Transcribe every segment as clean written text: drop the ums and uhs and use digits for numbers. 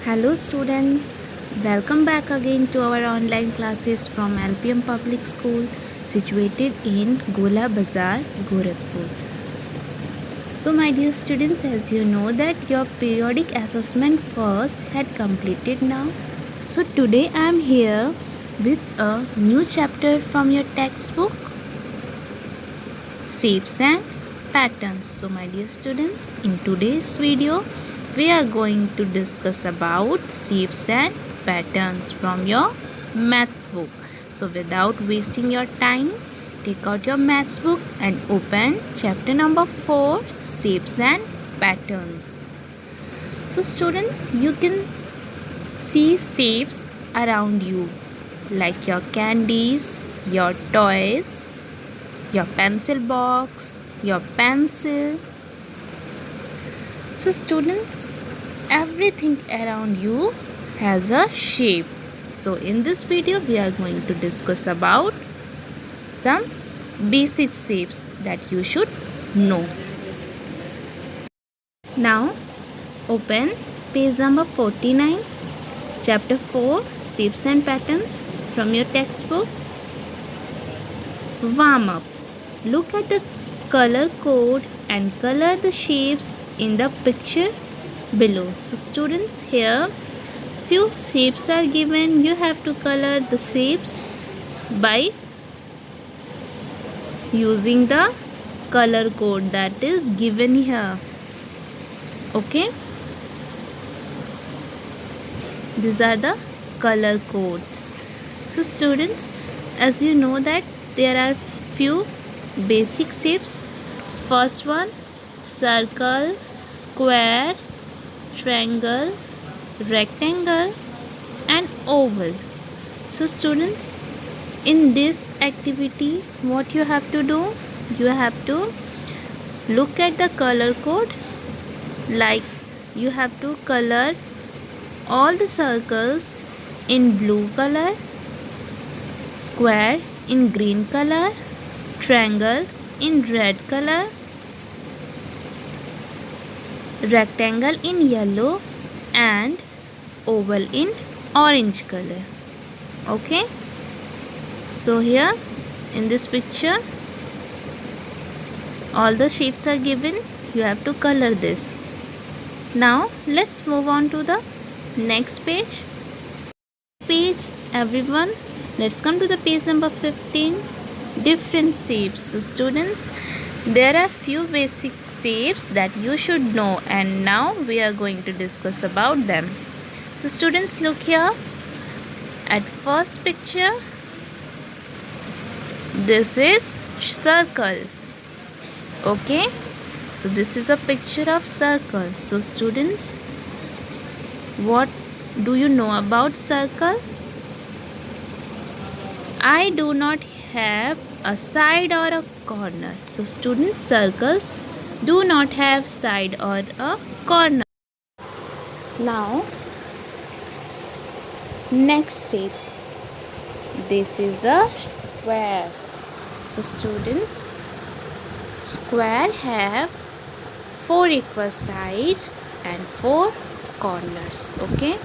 Hello students, welcome back again to our online classes from LPM Public School situated in Gola Bazar, Gorakhpur. So my dear students, as you know that your periodic assessment first had completed now. So today I am here with a new chapter from your textbook, Shapes and Patterns. So my dear students, in today's video we are going to discuss about shapes and patterns from your maths book. So without wasting your time, take out your maths book and open chapter number 4, shapes and patterns. So students, you can see shapes around you like your candies, your toys, your pencil box, your pencil. So students, everything around you has a shape. So in this video we are going to discuss about some basic shapes that you should know. Now open page number 49, chapter 4, shapes and patterns from your textbook. Warm up. Look at the color code and color the shapes in the picture below. So students, here few shapes are given. You have to color the shapes by using the color code that is given here. Okay, these are the color codes. So students, as you know that there are few basic shapes. First one, circle, square, triangle, rectangle and oval. So students, in this activity what you have to do, you have to look at the color code, like you have to color all the circles in blue color, square in green color, triangle in red color, rectangle in yellow and oval in orange color. Okay, so here in this picture all the shapes are given. You have to color this. Now let's move on to the next page. Everyone, let's come to the page number 15, different shapes. So students, there are few basic shapes that you should know and now we are going to discuss about them. So students, look here at first picture. This is circle. Okay, so this is a picture of circle. So students, what do you know about circle? I do not have a side or a corner. So students, circles do not have side or a corner. Now next shape, this is a square. So students, square have 4 equal sides and 4 corners. Okay,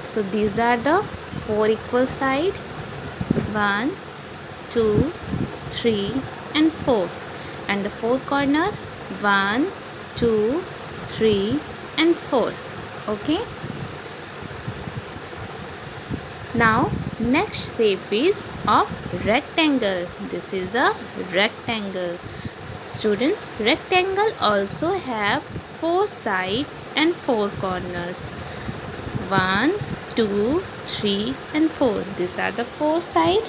so these are the 4 equal side, 1, 2, 3 and 4, and the 4 corner, 1, 2, 3 and 4. Okay, now next shape is of rectangle. This is a rectangle. Students, rectangle also have 4 sides and 4 corners, 1, 2, 3 and 4. These are the 4 side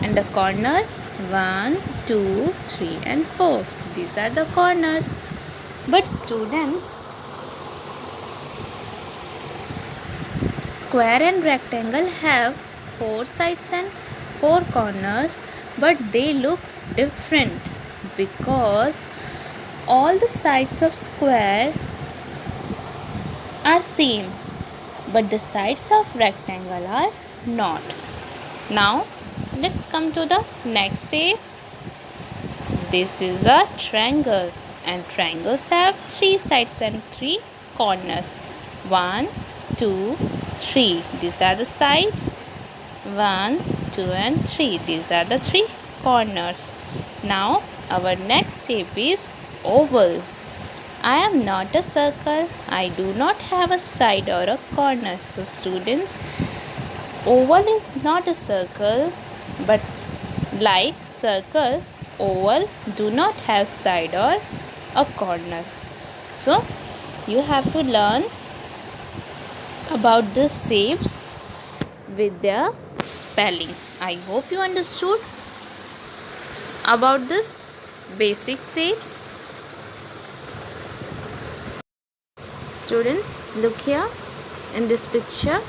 and the corner, 1, 2, 3 and 4. So these are the corners. But students, square and rectangle have 4 sides and 4 corners, but they look different because all the sides of square are same, but the sides of rectangle are not. Now let's come to the next shape. This is a triangle and triangles have 3 sides and 3 corners, 1, 2, 3. These are the sides. 1, 2 and 3. These are the 3 corners. Now our next shape is oval. I am not a circle. I do not have a side or a corner. So students, oval is not a circle, but like circle, oval do not have side or a corner. So you have to learn about these shapes with their spelling. I hope you understood about this basic shapes. Students, look here in this picture.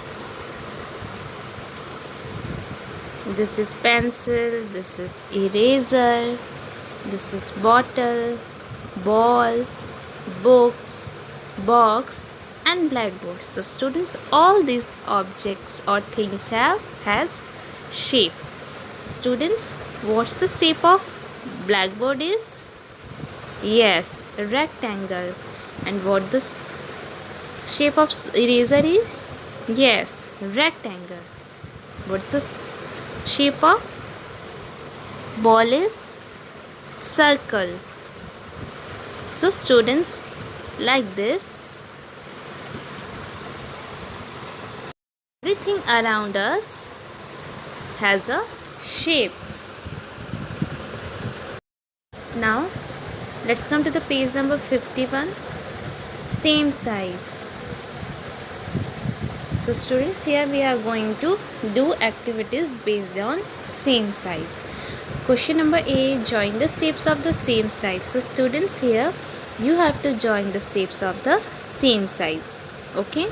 This is pencil, this is eraser, this is bottle, ball, books, box and blackboard. So students, all these objects or things has shape. Students, what's the shape of blackboard is? Yes, a rectangle. And what the shape of eraser is? Yes, rectangle. What's the shape of ball is? Circle. So students, like this, everything around us has a shape. Now let's come to the page number 51. Same size. So students, here we are going to do activities based on same size. Question number A, join the shapes of the same size. So students, here you have to join the shapes of the same size. Okay.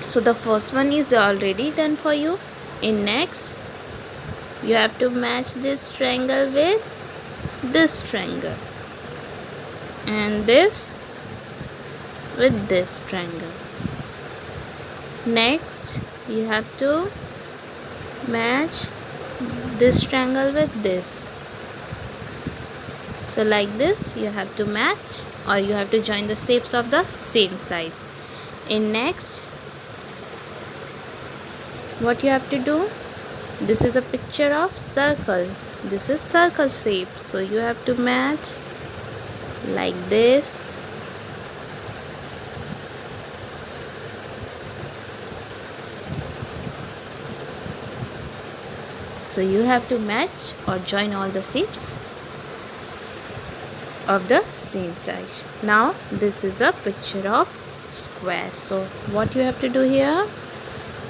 So the first one is already done for you. In next, you have to match this triangle with this triangle and this with this triangle. Next, you have to match this triangle with this. So like this, you have to match or you have to join the shapes of the same size. In next, what you have to do? This is a picture of circle. This is circle shape. So you have to match like this. So you have to match or join all the shapes of the same size. Now this is a picture of square. So what you have to do here?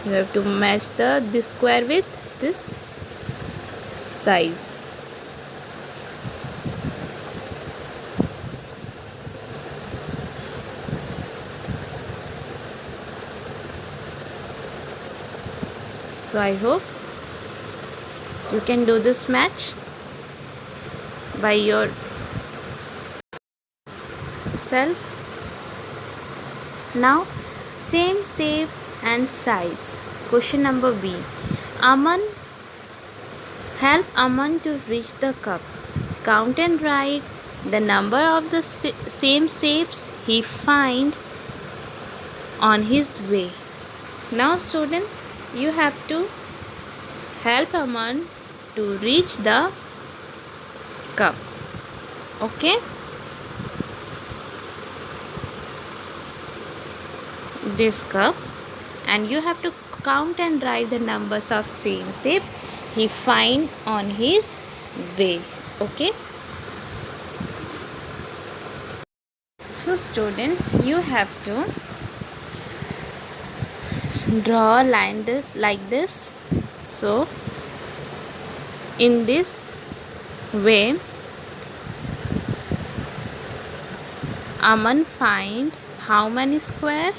You have to match this square with this size. So I hope you can do this match by yourself. Now same shape and size. Question number B. Help Aman to reach the cup. Count and write the number of the same shapes he find on his way. Now students, you have to help Aman to reach the cup. Okay? This cup, and you have to count and write the numbers of same shape he find on his way. Okay? So students, you have to draw a line like this. So in this way, Aman find how many square?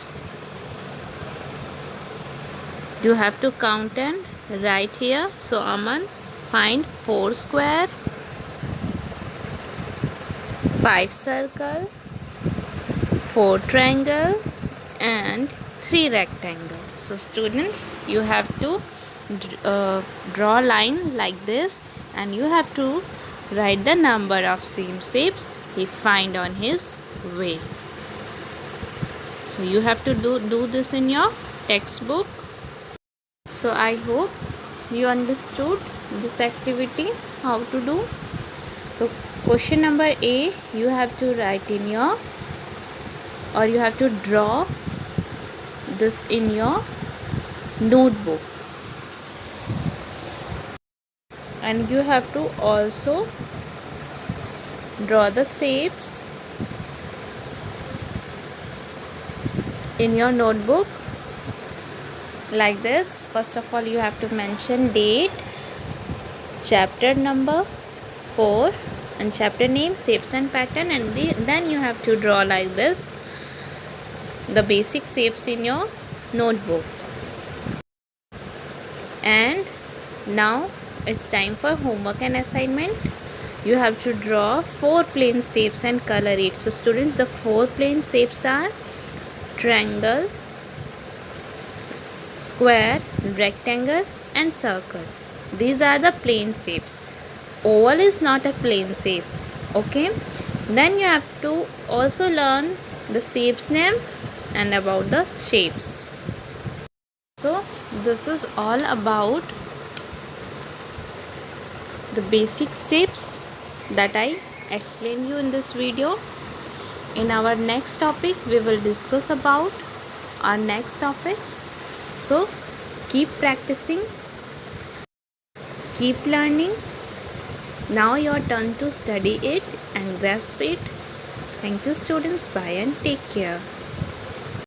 You have to count and write here. So Aman find 4 square, 5 circle, 4 triangle and 3 rectangle. So students, you have to draw a line like this and you have to write the number of same shapes he find on his way. So you have to do this in your textbook. So I hope you understood this activity, how to do. So question number A, you have to write in your, or you have to draw this in your notebook, and you have to also draw the shapes in your notebook like this. First of all, you have to mention date, chapter number 4, and chapter name, shapes and pattern, and then you have to draw like this the basic shapes in your notebook. And now it's time for homework and assignment. You have to draw 4 plane shapes and color it. So students, the 4 plane shapes are triangle, square, rectangle and circle. These are the plane shapes. Oval is not a plane shape. Okay, then you have to also learn the shapes name and about the shapes. So this is all about the basic shapes that I explained you in this video. In our next topic, we will discuss about our next topics. So keep practicing, keep learning. Now your turn to study it and grasp it. Thank you students. Bye and take care.